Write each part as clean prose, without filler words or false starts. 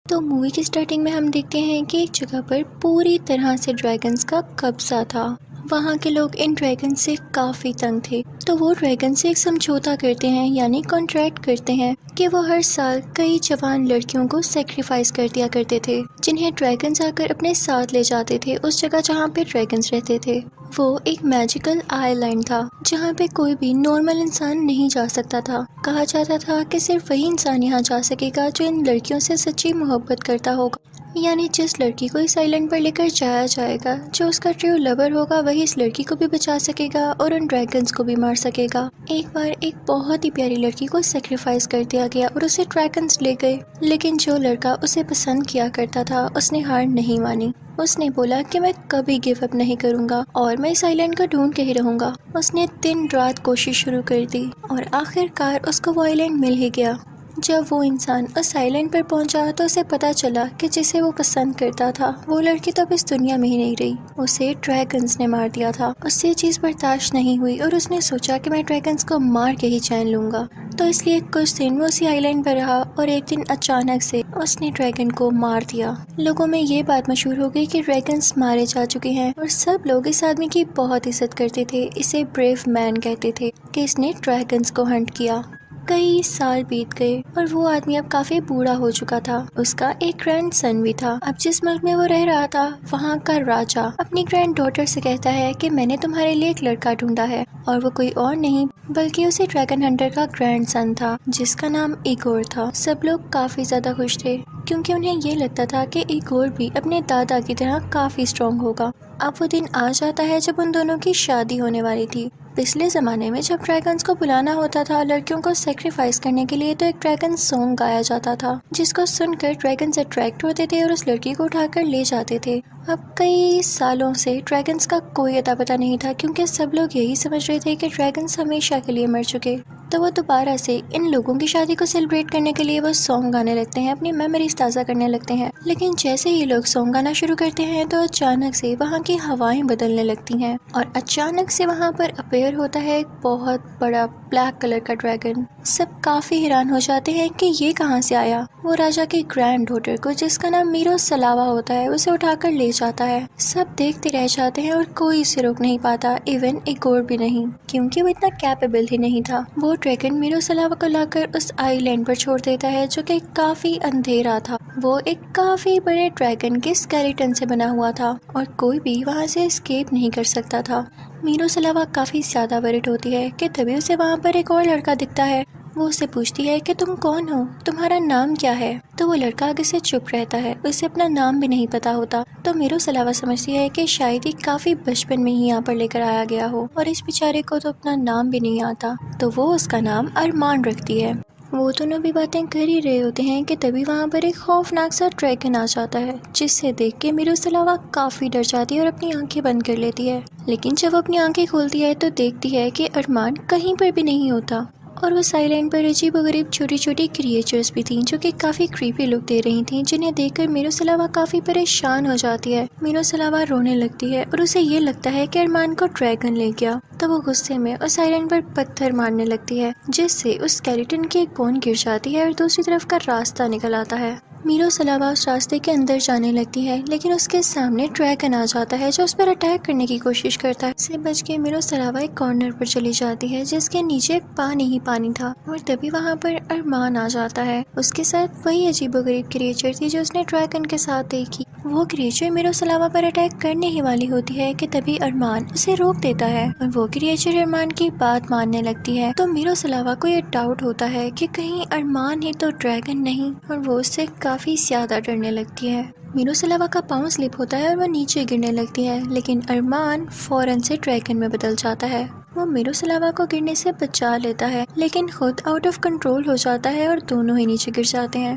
تو مووی کی سٹارٹنگ میں ہم دیکھتے ہیں کہ ایک جگہ پر پوری طرح سے ڈریگنز کا قبضہ تھا. وہاں کے لوگ ان ڈریگن سے کافی تنگ تھے، تو وہ ڈریگن سے ایک سمجھوتا کرتے ہیں، یعنی کانٹریکٹ کرتے ہیں کہ وہ ہر سال کئی جوان لڑکیوں کو سیکریفائس کر دیا کرتے تھے، جنہیں ڈریگنز آ کر اپنے ساتھ لے جاتے تھے اس جگہ جہاں پہ ڈریگنز رہتے تھے. وہ ایک میجیکل آئی لینڈ تھا جہاں پہ کوئی بھی نارمل انسان نہیں جا سکتا تھا. کہا جاتا تھا کہ صرف وہی انسان یہاں جا سکے گا جو ان لڑکیوں سے سچی محبت کرتا ہوگا، یعنی جس لڑکی کو اس آئی لینڈ پر لے کر جایا جائے گا، جو اس کا ٹرو لور ہوگا، وہی اس لڑکی کو بھی بچا سکے گا اور ان ڈریگنز کو بھی مار سکے گا. ایک بار ایک بہت ہی پیاری لڑکی کو سیکریفائس کر دیا گیا اور اسے ڈریگنز لے گئے، لیکن جو لڑکا اسے پسند کیا کرتا تھا اس نے ہار نہیں مانی. اس نے بولا کہ میں کبھی گیو اپ نہیں کروں گا اور میں اس آئی لینڈ کو ڈھونڈ کے ہی رہوں گا. اس نے دن رات کوشش شروع کر دی اور آخر کار اس کو وہ آئی لینڈ مل ہی گیا. جب وہ انسان اس آئی لینڈ پر پہنچا تو اسے پتا چلا کہ جسے وہ پسند کرتا تھا وہ لڑکی تو اب اس دنیا میں ہی نہیں رہی، اسے ڈریگنز نے مار دیا تھا. اس سے یہ چیز برداشت نہیں ہوئی اور اس نے سوچا کہ میں ڈریگنز کو مار کے ہی چین لوں گا. تو اس لیے کچھ دن وہ اسی آئی لینڈ پر رہا اور ایک دن اچانک سے اس نے ڈریگن کو مار دیا. لوگوں میں یہ بات مشہور ہو گئی کہ ڈریگنز مارے جا چکے ہیں اور سب لوگ اس آدمی کی بہت عزت کرتے تھے. اسے بریو مین کہتے تھے کہ اس نے ڈریگنز کو ہنٹ کیا. کئی سال بیت گئے اور وہ آدمی اب کافی بوڑھا ہو چکا تھا. اس کا ایک گرینڈ سن بھی تھا. اب جس ملک میں وہ رہ رہا تھا وہاں کا راجا اپنی گرینڈ ڈاٹر سے کہتا ہے کہ میں نے تمہارے لیے ایک لڑکا ڈھونڈا ہے، اور وہ کوئی اور نہیں بلکہ اسی ڈریگن ہنٹر کا گرینڈ سن تھا جس کا نام ایگور تھا. سب لوگ کافی زیادہ خوش تھے کیونکہ انہیں یہ لگتا تھا کہ ایگور بھی اپنے دادا کی طرح کافی اسٹرانگ ہوگا. اب وہ دن آ جاتا ہے جب ان دونوں کی شادی ہونے والی تھی. پچھلے زمانے میں جب ڈریگنز کو بلانا ہوتا تھا لڑکیوں کو سیکریفائس کرنے کے لیے تو ایک ڈریگن سانگ گایا جاتا تھا جس کو سن کر ڈریگنز اٹریکٹ ہوتے تھے اور اس لڑکی کو اٹھا کر لے جاتے تھے. اب کئی سالوں سے ڈریگنز کا کوئی اتا پتہ نہیں تھا کیونکہ سب لوگ یہی سمجھ رہے تھے کہ ڈریگنز ہمیشہ کے لیے مر چکے. تو وہ دوبارہ سے ان لوگوں کی شادی کو سیلیبریٹ کرنے کے لیے وہ سانگ گانے لگتے ہیں، اپنی میموریز تازہ کرنے لگتے ہیں. لیکن جیسے ہی لوگ سانگ گانا شروع کرتے ہیں تو اچانک سے وہاں کی ہوائیں بدلنے لگتی ہیں اور اچانک سے وہاں پر اپیئر ہوتا ہے ایک بہت بڑا بلیک کلر کا ڈریگن. سب کافی حیران ہو جاتے ہیں کہ یہ کہاں سے آیا. وہ راجا کی گرینڈ ڈاٹر کو جس کا نام میرو سلاوا ہوتا ہے اسے اٹھا کر لے جاتا ہے. سب دیکھتے رہ جاتے ہیں اور کوئی اسے روک نہیں پاتا، ایون ایگور بھی نہیں، کیونکہ وہ اتنا کیپیبل ہی نہیں تھا. وہ ڈریگن میرو سلاوا کو لا کر اس آئی لینڈ پر چھوڑ دیتا ہے جو کہ کافی اندھیرا تھا. وہ ایک کافی بڑے ڈریگن کے اسکیلیٹن سے بنا ہوا تھا اور کوئی بھی وہاں سے اسکیپ نہیں کر سکتا تھا. میرو سلاوا کافی زیادہ ورٹ ہوتی ہے کہ تبھی اسے وہاں پر ایک اور لڑکا دکھتا ہے. وہ اسے پوچھتی ہے کہ تم کون ہو، تمہارا نام کیا ہے؟ تو وہ لڑکا آگے سے چپ رہتا ہے، اسے اپنا نام بھی نہیں پتا ہوتا. تو میرو سلاوا سمجھتی ہے کہ شاید ہی کافی بچپن میں ہی یہاں پر لے کر آیا گیا ہو اور اس بیچارے کو تو اپنا نام بھی نہیں آتا. تو وہ اس کا نام ارمان رکھتی ہے. وہ دونوں بھی باتیں کر ہی رہے ہوتے ہیں کہ تبھی وہاں پر ایک خوفناک سا ڈریگن آ جاتا ہے جس سے دیکھ کے میرو سلاوا کافی ڈر جاتی ہے اور اپنی آنکھیں بند کر لیتی ہے. لیکن جب وہ اپنی آنکھیں کھولتی ہے تو دیکھتی ہے کہ ارمان کہیں پر بھی نہیں ہوتا اور وہ آئی لینڈ پر عجیب و غریب چھوٹی چھوٹی کریچرز بھی تھیں جو کہ کافی کریپی لک دے رہی تھیں، جنہیں دیکھ کر میرو سلاوا کافی پریشان ہو جاتی ہے. میرو سلاوا رونے لگتی ہے اور اسے یہ لگتا ہے کہ ارمان کو ڈریگن لے گیا. تو وہ غصے میں اس آئی لینڈ پر پتھر مارنے لگتی ہے جس سے اس اسکیلیٹن کی ایک بون گر جاتی ہے اور دوسری طرف کا راستہ نکل آتا ہے. میرو سلاوا اس راستے کے اندر جانے لگتی ہے لیکن اس کے سامنے ڈریگن آ جاتا ہے جو اس پر اٹیک کرنے کی کوشش کرتا ہے. اس سے بچ کے میرو سلاوا ایک کارنر پر چلی جاتی ہے جس کے نیچے پانی ہی پانی تھا اور تبھی وہاں پر ارمان آ جاتا ہے. اس کے ساتھ وہی عجیب و غریب کریچر تھی جو اس نے ڈریگن کے ساتھ دیکھی. وہ کریچر میرو سلاوا پر اٹیک کرنے ہی والی ہوتی ہے کہ تبھی ارمان اسے روک دیتا ہے اور وہ کریچر ارمان کی بات ماننے لگتی ہے. تو میرو سلاوا کو یہ ڈاؤٹ ہوتا ہے کہ کہیں ارمان ہی تو ڈریگن نہیں اور وہ اس سے کافی زیادہ ڈرنے لگتی ہے. میرو سلاوا کا پاؤں سلپ ہوتا ہے اور وہ نیچے گرنے لگتی ہے لیکن ارمان فوراً سے ڈریگن میں بدل جاتا ہے. وہ میرو سلاوا کو گرنے سے بچا لیتا ہے لیکن خود آؤٹ آف کنٹرول ہو جاتا ہے اور دونوں ہی نیچے گر جاتے ہیں.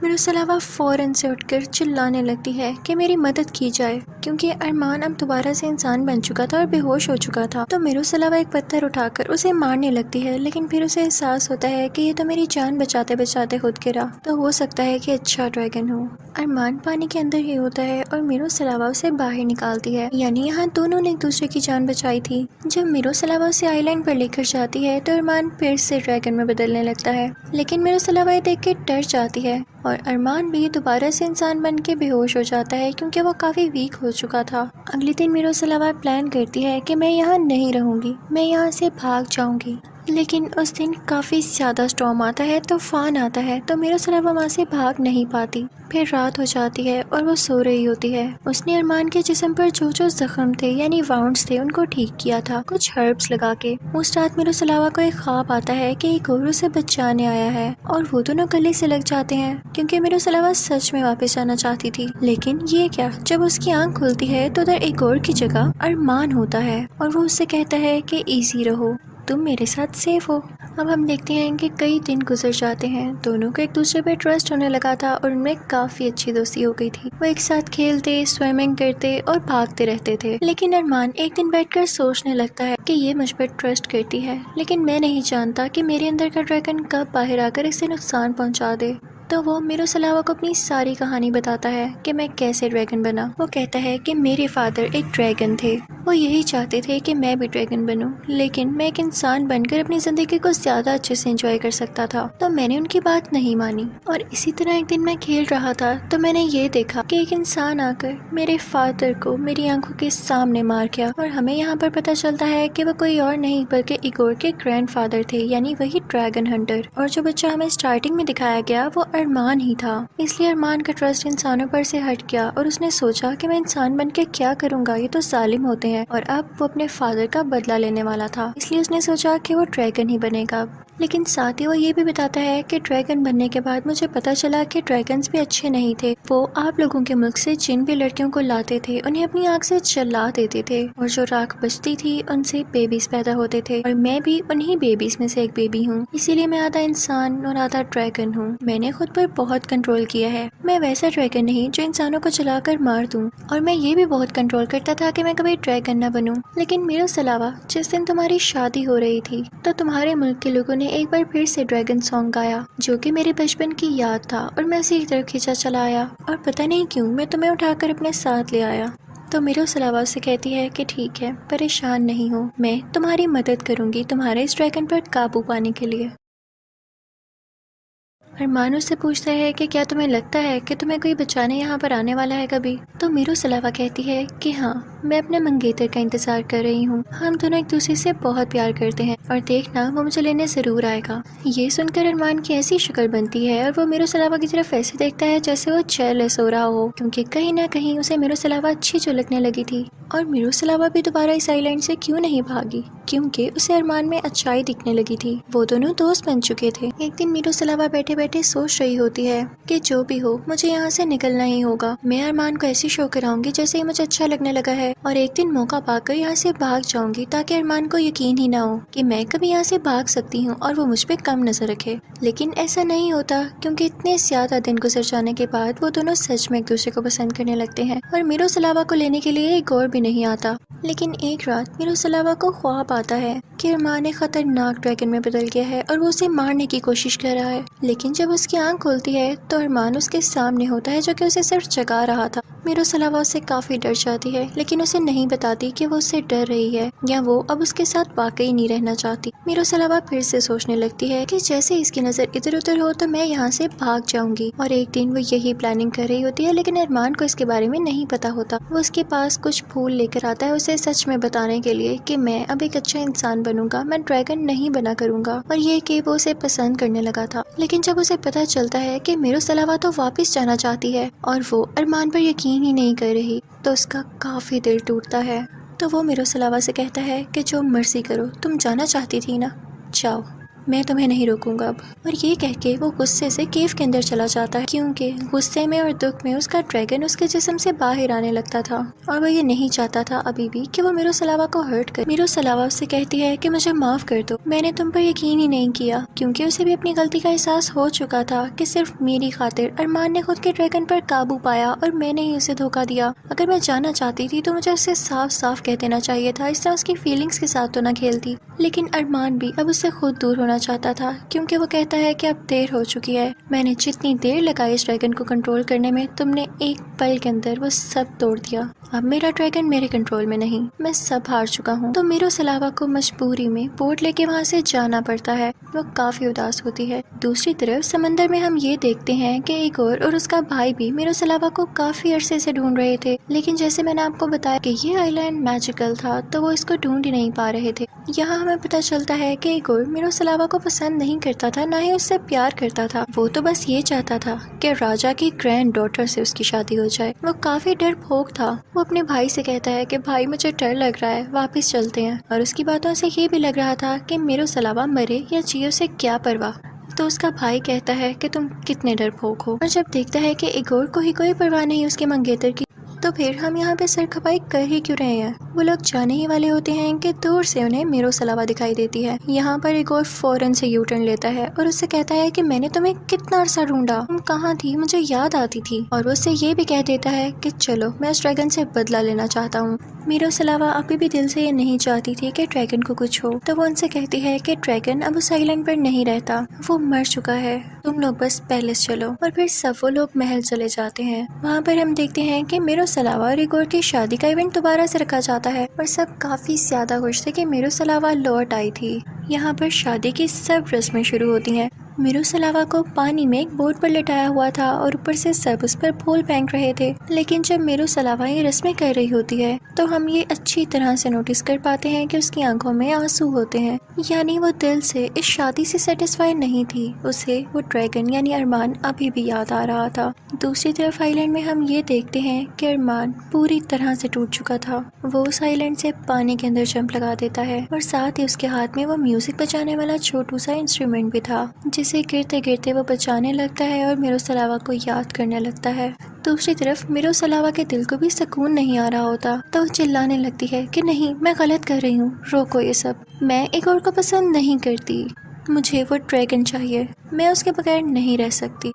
میروسلاوا فوراً سے اٹھ کر چلانے لگتی ہے کہ میری مدد کی جائے، کیونکہ ارمان اب دوبارہ سے انسان بن چکا تھا اور بے ہوش ہو چکا تھا۔ تو میروسلاوا ایک پتھر اٹھا کر اسے مارنے لگتی ہے، لیکن پھر اسے احساس ہوتا ہے کہ یہ تو میری جان بچاتے بچاتے خود گرا، تو ہو سکتا ہے کہ اچھا ڈریگن ہو۔ ارمان پانی کے اندر ہی ہوتا ہے اور میروسلاوا اسے باہر نکالتی ہے، یعنی یہاں دونوں نے ایک دوسرے کی جان بچائی تھی۔ جب میروسلاوا اسے آئی لینڈ پر لے کر جاتی ہے تو ارمان پھر سے ڈریگن میں بدلنے لگتا ہے، لیکن میروسلاوا یہ دیکھ کے ڈر جاتی ہے اور ارمان بھی دوبارہ سے انسان بن کے بے ہوش ہو جاتا ہے، کیونکہ وہ کافی ویک ہو چکا تھا۔ اگلے دن میروسلاوا پلان کرتی ہے کہ میں یہاں نہیں رہوں گی، میں یہاں سے بھاگ جاؤں گی، لیکن اس دن کافی زیادہ اسٹارم آتا ہے، طوفان آتا ہے، تو میروسلاوا وہاں سے بھاگ نہیں پاتی۔ پھر رات ہو جاتی ہے اور وہ سو رہی ہوتی ہے۔ اس نے ارمان کے جسم پر جو زخم تھے یعنی واؤنڈز تھے ان کو ٹھیک کیا تھا کچھ ہربس لگا کے۔ اس رات میروسلاوا کو ایک خواب آتا ہے کہ ایک اور اسے بچانے آیا ہے اور وہ دونوں گلے سے لگ جاتے ہیں، کیونکہ میروسلاوا سچ میں واپس جانا چاہتی تھی۔ لیکن یہ کیا، جب اس کی آنکھ کھلتی ہے تو ادھر ایک اور کی جگہ ارمان ہوتا ہے اور وہ اسے کہتا ہے کہ ایزی رہو، تم میرے ساتھ سیف ہو۔ اب ہم دیکھتے ہیں کہ کئی دن گزر جاتے ہیں، دونوں کو ایک دوسرے پہ ٹرسٹ ہونے لگا تھا اور ان میں کافی اچھی دوستی ہو گئی تھی۔ وہ ایک ساتھ کھیلتے، سوئمنگ کرتے اور بھاگتے رہتے تھے۔ لیکن ارمان ایک دن بیٹھ کر سوچنے لگتا ہے کہ یہ مجھ پر ٹرسٹ کرتی ہے، لیکن میں نہیں جانتا کہ میرے اندر کا ڈریگن کب باہر آ کر اسے نقصان پہنچا دے۔ تو وہ میروسلاوا کو اپنی ساری کہانی بتاتا ہے کہ میں کیسے ڈریگن بنا۔ وہ کہتا ہے کہ میرے فادر ایک ڈریگن تھے، وہ یہی چاہتے تھے کہ میں بھی ڈریگن بنوں، لیکن میں ایک انسان بن کر اپنی زندگی کو زیادہ اچھے سے انجوائے کر سکتا تھا، تو میں نے ان کی بات نہیں مانی۔ اور اسی طرح ایک دن میں کھیل رہا تھا تو میں نے یہ دیکھا کہ ایک انسان آ کر میرے فادر کو میری آنکھوں کے سامنے مار گیا، اور ہمیں یہاں پر پتہ چلتا ہے کہ وہ کوئی اور نہیں بلکہ ایگور کے گرینڈ فادر تھے، یعنی وہی ڈریگن ہنٹر۔ اور جو بچہ ہمیں اسٹارٹنگ میں دکھایا گیا وہ ارمان ہی تھا۔ اس لیے ارمان کا ٹرسٹ انسانوں پر سے ہٹ گیا اور اس نے سوچا کہ میں انسان بن کے کیا کروں گا، یہ تو ظالم ہوتے ہیں، اور اب وہ اپنے فادر کا بدلہ لینے والا تھا، اس لیے اس نے سوچا کہ وہ ڈریگن ہی بنے گا۔ لیکن ساتھ ہی وہ یہ بھی بتاتا ہے کہ ڈریگن بننے کے بعد مجھے پتا چلا کہ ڈریگنز بھی اچھے نہیں تھے، وہ آپ لوگوں کے ملک سے جن بھی لڑکیوں کو لاتے تھے انہیں اپنی آنکھ سے جلا دیتے تھے، اور جو راکھ بچتی تھی ان سے بیبیز پیدا ہوتے تھے، اور میں بھی انہی بیبیز میں سے ایک بیبی ہوں، اسی لیے میں آدھا انسان اور آدھا ڈریگن ہوں۔ میں نے خود پر بہت کنٹرول کیا ہے، میں ویسا ڈریگن نہیں جو انسانوں کو جلا کر مار دوں، اور میں یہ بھی بہت کنٹرول کرتا تھا کہ میں کبھی ڈریگن نہ بنوں۔ لیکن میروسلاوا، جس دن تمہاری شادی ہو رہی تھی تو تمہارے ملک کے لوگوں نے ایک بار پھر سے ڈریگن سانگ گایا، جو کہ میرے بچپن کی یاد تھا، اور میں اسی کی طرف کھینچا چلا آیا، اور پتہ نہیں کیوں میں تمہیں اٹھا کر اپنے ساتھ لے آیا۔ تو میروسلاوا سے کہتی ہے کہ ٹھیک ہے، پریشان نہیں ہو، میں تمہاری مدد کروں گی تمہارے اس ڈریگن پر قابو پانے کے لیے۔ ارمان اس سے پوچھتا ہے کہ کیا تمہیں لگتا ہے کہ تمہیں کوئی بچانے یہاں پر آنے والا ہے کبھی؟ تو میروسلاوا کہتی ہے کہ ہاں، میں اپنے منگیتر کا انتظار کر رہی ہوں، ہم دونوں ایک دوسرے سے بہت پیار کرتے ہیں، اور دیکھنا وہ مجھے لینے ضرور آئے گا۔ یہ سن کر ارمان کی ایسی شکل بنتی ہے اور وہ میروسلاوا کی طرف ایسے دیکھتا ہے جیسے وہ جیلس ہو رہا ہو، کیونکہ کہیں نہ کہیں اسے میروسلاوا اچھی جو لگنے لگی تھی۔ اور میروسلاوا بھی دوبارہ اس آئی لینڈ سے کیوں نہیں بھاگی، کیونکہ اسے ارمان میں اچھائی دکھنے لگی تھی، وہ دونوں دوست بن چکے تھے۔ ایک دن میروسلاوا بیٹھے بیٹھے سوچ رہی ہوتی ہے کہ جو بھی ہو مجھے یہاں سے نکلنا ہی ہوگا، میں ارمان کو ایسی شو کراؤں گی جیسے ہی مجھے اچھا لگنے لگا ہے، اور ایک دن موقع پا کر یہاں سے بھاگ جاؤں گی تاکہ ارمان کو یقین ہی نہ ہو کہ میں کبھی یہاں سے بھاگ سکتی ہوں اور وہ مجھ پہ کم نظر رکھے۔ لیکن ایسا نہیں ہوتا، کیونکہ اتنے زیادہ دن گزر جانے کے بعد وہ دونوں سچ میں ایک دوسرے کو پسند کرنے لگتے ہیں، اور میروسلاوا کو لینے کے لیے ایک اور بھی نہیں آتا۔ لیکن ایک رات میروسلاوا کو خواب آتا ہے کہ ارمان ایک خطرناک ڈریگن میں بدل گیا ہے اور وہ اسے مارنے کی کوشش کر رہا ہے، لیکن جب اس کی آنکھ کھلتی ہے تو ارمان اس کے سامنے ہوتا ہے جو کہ اسے صرف جگا رہا تھا۔ میروسلاوا اس سے کافی ڈر جاتی ہے، لیکن اسے نہیں بتاتی کہ وہ اس سے ڈر رہی ہے یا وہ اب اس کے ساتھ واقعی نہیں رہنا چاہتی۔ میروسلاوا پھر سے سوچنے لگتی ہے کہ جیسے اس کی نظر ادھر ادھر ہو تو میں یہاں سے بھاگ جاؤں گی، اور ایک دن وہ یہی پلاننگ کر رہی ہوتی ہے، لیکن ارمان کو اس کے بارے میں نہیں پتا ہوتا۔ وہ اس کے پاس کچھ پھول لے کر آتا ہے اسے سچ میں بتانے کے لیے کہ میں اب ایک اچھا انسان بنوں گا، میں ڈریگن نہیں بنا کروں گا، اور یہ کہ وہ اسے پسند کرنے لگا تھا۔ لیکن جب اسے پتا چلتا ہے کہ میروسلاوا تو واپس جانا چاہتی ہے اور وہ ارمان پر یقین ہی نہیں کر رہی، تو اس کا کافی دل ٹوٹتا ہے۔ تو وہ میروسلاوا سے کہتا ہے کہ جو مرضی کرو، تم جانا چاہتی تھی نا، جاؤ۔ میں تمہیں نہیں روکوں گا اب۔ اور یہ کہہ کے وہ غصے سے کیف کے اندر چلا جاتا ہے، کیونکہ غصے میں اور دکھ میں اس کا ڈریگن اس کے جسم سے باہر آنے لگتا تھا اور وہ یہ نہیں چاہتا تھا ابھی بھی کہ وہ میروسلاوا کو ہرٹ کرے۔ میروسلاوا اس سے کہتی ہے کہ مجھے معاف کر دو، میں نے تم پر یقین ہی نہیں کیا، کیونکہ اسے بھی اپنی غلطی کا احساس ہو چکا تھا کہ صرف میری خاطر ارمان نے خود کے ڈریگن پر قابو پایا اور میں نے ہی اسے دھوکا دیا۔ اگر میں جانا چاہتی تھی تو مجھے اسے صاف صاف کہہ دینا چاہیے تھا، اس طرح اس کی فیلنگز کے ساتھ تو نہ کھیلتی۔ لیکن ارمان بھی اب اس سے خود دور ہونا چاہتا تھا، کیونکہ وہ کہتا ہے کہ اب دیر ہو چکی ہے، میں نے جتنی دیر لگائی اس ڈریگن کو کنٹرول کرنے میں، تم نے ایک پل کے اندر وہ سب توڑ دیا۔ اب میرا ڈریگن میرے کنٹرول میں نہیں، میں سب ہار چکا ہوں۔ تو میروسلاوا کو مجبوری میں بوٹ لے کے وہاں سے جانا پڑتا ہے، وہ کافی اداس ہوتی ہے۔ دوسری طرف سمندر میں ہم یہ دیکھتے ہیں کہ ایگور اور اس کا بھائی بھی میروسلاوا کو کافی عرصے سے ڈھونڈ رہے تھے، لیکن جیسے میں نے آپ کو بتایا کہ یہ آئی لینڈ میجیکل تھا تو وہ اس کو ڈھونڈ ہی نہیں پا رہے تھے۔ یہاں ہمیں پتہ چلتا ہے کہ ایگور میروسلاوا کو پسند نہیں کرتا تھا، نہ ہی اس سے پیار کرتا تھا، وہ تو بس یہ چاہتا تھا کہ راجا کی گرینڈ ڈاٹر سے اس کی شادی ہو جائے۔ وہ کافی ڈرپوک تھا، وہ اپنے بھائی سے کہتا ہے کہ بھائی مجھے ڈر لگ رہا ہے، واپس چلتے ہیں، اور اس کی باتوں سے یہ بھی لگ رہا تھا کہ میروسلاوا مرے یا جیو سے کیا پرواہ۔ تو اس کا بھائی کہتا ہے کہ تم کتنے ڈرپوک ہو، اور جب دیکھتا ہے کہ ایگور کو ہی کوئی پرواہ نہیں اس کے منگیتر کی، تو پھر ہم یہاں پہ سر کھپائی کر ہی کیوں رہے ہیں؟ وہ لوگ جانے ہی والے ہوتے ہیں کہ دور سے انہیں میروسلاوا دکھائی دیتی ہے۔ یہاں پر ایگور فوراً سے یو ٹرن لیتا ہے اور اس سے کہتا ہے کہ میں نے تمہیں کتنا عرصہ ڈھونڈا، تم کہاں تھی، مجھے یاد آتی تھی، اور وہ اس سے یہ بھی کہہ دیتا ہے کہ چلو میں اس ڈریگن سے بدلہ لینا چاہتا ہوں۔ میروسلاوا ابھی بھی دل سے یہ نہیں چاہتی تھی کہ ڈریگن کو کچھ ہو، تو وہ ان سے کہتی ہے کہ ڈریگن اب اس آئی لینڈ پر نہیں رہتا، وہ مر چکا ہے، تم لوگ بس پیلس چلو۔ اور پھر سب وہ لوگ محل چلے جاتے ہیں۔ وہاں پر ہم دیکھتے ہیں کہ میروسلاوا اور ایگور کی شادی کا ایونٹ دوبارہ سے رکھا جاتا ہے، اور سب کافی زیادہ خوش تھے کہ میروسلاوا لوٹ آئی تھی۔ یہاں پر شادی کی سب رسمیں شروع ہوتی ہیں۔ میروسلاوا کو پانی میں ایک بوٹ پر لٹایا ہوا تھا اور اوپر سے سب اس پر پھول پھینک رہے تھے، لیکن جب میروسلاوا یہ رسمیں کر رہی ہوتی ہے تو ہم یہ اچھی طرح سے نوٹس کر پاتے ہیں کہ اس کی آنکھوں میں آنسو ہوتے ہیں، یعنی وہ دل سے اس شادی سے سیٹسفائی نہیں تھی، اسے وہ ڈریگن یعنی ارمان ابھی بھی یاد آ رہا تھا۔ دوسری طرف آئی لینڈ میں ہم یہ دیکھتے ہیں کہ ارمان پوری طرح سے ٹوٹ چکا تھا، وہ اس آئی لینڈ سے پانی کے اندر جمپ لگا دیتا ہے، اور ساتھ ہی اس کے ہاتھ میں وہ میوزک بجانے والا چھوٹو سا انسٹرومنٹ بھی تھا، جسے گرتے گرتے وہ بچانے لگتا ہے اور میروسلاوا کو یاد کرنے لگتا ہے۔ دوسری طرف میروسلاوا کے دل کو بھی سکون نہیں آ رہا ہوتا، تو وہ چلانے لگتی ہے کہ نہیں، میں غلط کر رہی ہوں، روکو یہ سب، میں ایگور کو پسند نہیں کرتی، مجھے وہ ڈریگن چاہیے، میں اس کے بغیر نہیں رہ سکتی۔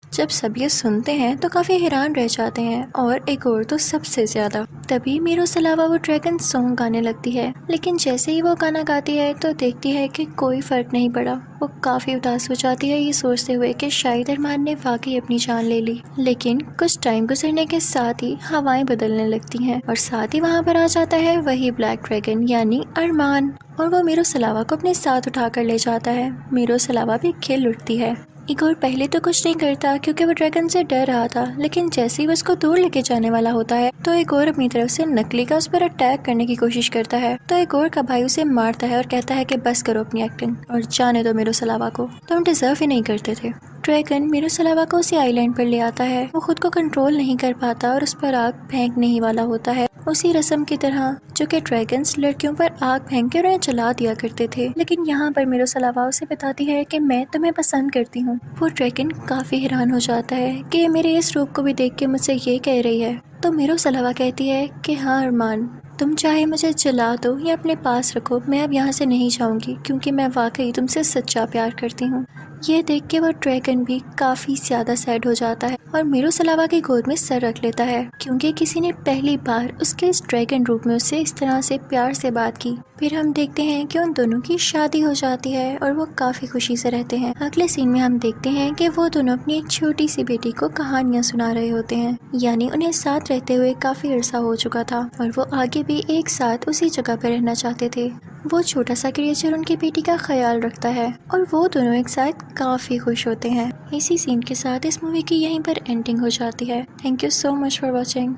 جب سب یہ سنتے ہیں تو کافی حیران رہ جاتے ہیں، اور ایگور تو سب سے زیادہ۔ تبھی میروسلاوا وہ ڈریگن سانگ گانے لگتی ہے، لیکن جیسے ہی وہ گانا گاتی ہے تو دیکھتی ہے کہ کوئی فرق نہیں پڑا۔ وہ کافی اداس ہو جاتی ہے یہ سوچتے ہوئے کہ شاید ارمان نے واقعی اپنی جان لے لی، لیکن کچھ ٹائم گزرنے کے ساتھ ہی ہوائیں بدلنے لگتی ہیں، اور ساتھ ہی وہاں پر آ جاتا ہے وہی بلیک ڈریگن یعنی ارمان، اور وہ میروسلاوا کو اپنے ساتھ اٹھا کر لے جاتا ہے۔ میروسلاوا بھی کھل اٹھتی ہے۔ ایگور پہلے تو کچھ نہیں کرتا کیونکہ وہ ڈریگن سے ڈر رہا تھا، لیکن جیسے ہی وہ اس کو دور لے کے جانے والا ہوتا ہے تو ایگور اپنی طرف سے نکلی کا اس پر اٹیک کرنے کی کوشش کرتا ہے، تو ایگور کا بھائی اسے مارتا ہے اور کہتا ہے کہ بس کرو اپنی ایکٹنگ اور جانے دو میروسلاوا کو، تم ڈیزرو ہی نہیں کرتے تھے۔ ڈریگن میروسلاوا کو اسی آئی لینڈ پر لے آتا ہے، وہ خود کو کنٹرول نہیں کر پاتا اور اس پر آگ پھینکنے ہی والا ہوتا ہے، اسی رسم کی طرح جو کہ ڈریگنز لڑکیوں پر آگ پھینک کے انہیں جلا دیا کرتے تھے۔ لیکن یہاں پر میروسلاوا اسے بتاتی ہے کہ میں تمہیں پسند کرتی ہوں۔ وہ ڈریگن کافی حیران ہو جاتا ہے کہ یہ میرے اس روپ کو بھی دیکھ کے مجھ سے یہ کہہ رہی ہے، تو میروسلاوا کہتی ہے کہ ہاں ارمان، تم چاہے مجھے جلا دو یا اپنے پاس رکھو، میں اب یہاں سے نہیں جاؤں گی کیونکہ میں واقعی تم سے سچا پیار کرتی ہوں۔ یہ دیکھ کے وہ ڈریگن بھی کافی زیادہ سیڈ ہو جاتا ہے اور میروسلاوا کی گود میں سر رکھ لیتا ہے، کیونکہ کسی نے پہلی بار اس کے اس ڈریگن روپ میں اس سے اس طرح سے پیار سے بات کی۔ پھر ہم دیکھتے ہیں کہ ان دونوں کی شادی ہو جاتی ہے اور وہ کافی خوشی سے رہتے ہیں۔ اگلے سین میں ہم دیکھتے ہیں کہ وہ دونوں اپنی ایک چھوٹی سی بیٹی کو کہانیاں سنا رہے ہوتے ہیں، یعنی انہیں ساتھ رہتے ہوئے کافی عرصہ ہو چکا تھا اور وہ آگے بھی ایک ساتھ اسی جگہ پہ رہنا چاہتے تھے۔ وہ چھوٹا سا کریچر ان کی بیٹی کا خیال رکھتا ہے اور وہ دونوں ایک ساتھ کافی خوش ہوتے ہیں۔ اسی سین کے ساتھ اس مووی کی یہیں پر اینڈنگ ہو جاتی ہے۔ Thank you so much for watching.